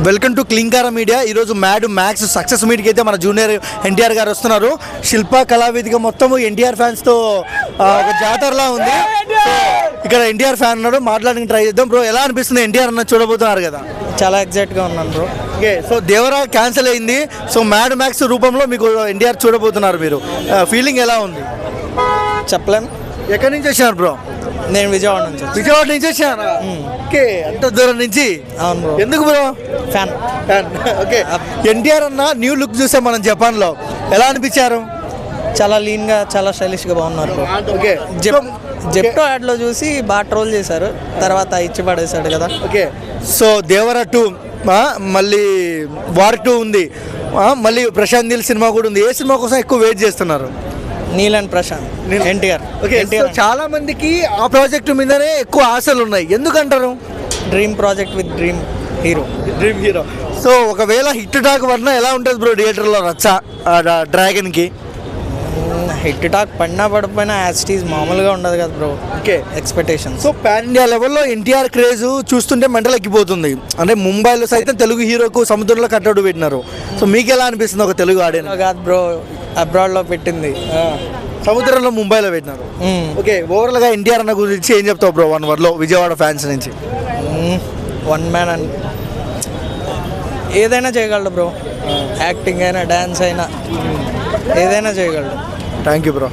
Welcome to క్లింకార media. ఈరోజు mad max success మీట్కి అయితే మన జూనియర్ ఎన్టీఆర్ గారు వస్తున్నారు. శిల్ప కళావేదిక మొత్తము ఎన్టీఆర్ ఫ్యాన్స్తో ఒక జాతరలా ఉంది. సో ఇక్కడ ఎన్టీఆర్ ఫ్యాన్ ఉన్నాడు, మాట్లాడడానికి ట్రై చేద్దాం. బ్రో, ఎలా అనిపిస్తుంది? ఎన్టీఆర్ అన్న చూడబోతున్నారు కదా. చాలా ఎగ్జైట్గా ఉన్నాను bro. Okay, so Devara cancel అయింది. సో మ్యాడ్ మ్యాక్స్ రూపంలో మీకు ఎన్టీఆర్ చూడబోతున్నారు. మీరు ఫీలింగ్ ఎలా ఉంది? చెప్పలేం. ఎక్కడి నుంచి వచ్చారు బ్రో? నేను విజయవాడ నుంచి. విజయవాడ నుంచి వచ్చారా? ఓకే, అంత దూరం నుంచి. అవును బ్రో. ఎందుకు బ్రో? ఫ్యాన్. ఓకే, ఎన్టీఆర్ అన్న న్యూ లుక్ చూసాం మనం జపాన్లో. ఎలా అనిపించారు? చాలా లీన్గా, చాలా స్టైలిష్గా బాగున్నారు బ్రో. ఓకే, జెప్టో యాడ్లో చూసి బాగా ట్రోల్ చేశారు, తర్వాత ఇచ్చి పడేశాడు కదా. ఓకే, సో దేవరా 2 మళ్ళీ వార్ 2 ఉంది, మళ్ళీ ప్రశాంత్ నీల్ సినిమా కూడా ఉంది. ఏ సినిమా కోసం ఎక్కువ వెయిట్ చేస్తున్నారు? నీల్ అండ్ ప్రశాంత్, ఎన్టీఆర్. ఓకే, చాలా మందికి ఆ ప్రాజెక్టు మీదనే ఎక్కువ ఆశలు ఉన్నాయి. ఎందుకంటారు? Dream project with dream hero. Dream hero. So ఒకవేళ హిట్ టాక్ పడినా ఎలా ఉంటుంది బ్రో థియేటర్లో రచ్చ డ్రాగన్కి? హిట్ టాక్ పడినా పడిపోయినా యాజ్ మామూలుగా ఉండదు కదా bro. Okay, expectation. So pan India లెవెల్లో ఎన్టీఆర్ క్రేజ్ చూస్తుంటే మెంటల్ ఎక్కిపోతుంది. అంటే ముంబైలో సైతం తెలుగు హీరోకు సముద్రంలో కట్టడు పెట్టినారు. సో మీకు ఎలా అనిపిస్తుంది ఒక తెలుగు ఆడియన్స్? కాదు బ్రో, అబ్రాడ్లో పెట్టింది, సముద్రంలో ముంబైలో పెట్టినారు. ఓకే, ఓవరాల్గా ఎన్టీఆర్ అన్న గురించి ఏం చెప్తావు బ్రో 1 wordలో విజయవాడ ఫ్యాన్స్ నుంచి? వన్ మ్యాన్ అని ఏదైనా చేయగలడు బ్రో. యాక్టింగ్ అయినా, డ్యాన్స్ అయినా, ఏదైనా చేయగలడు. Thank you bro.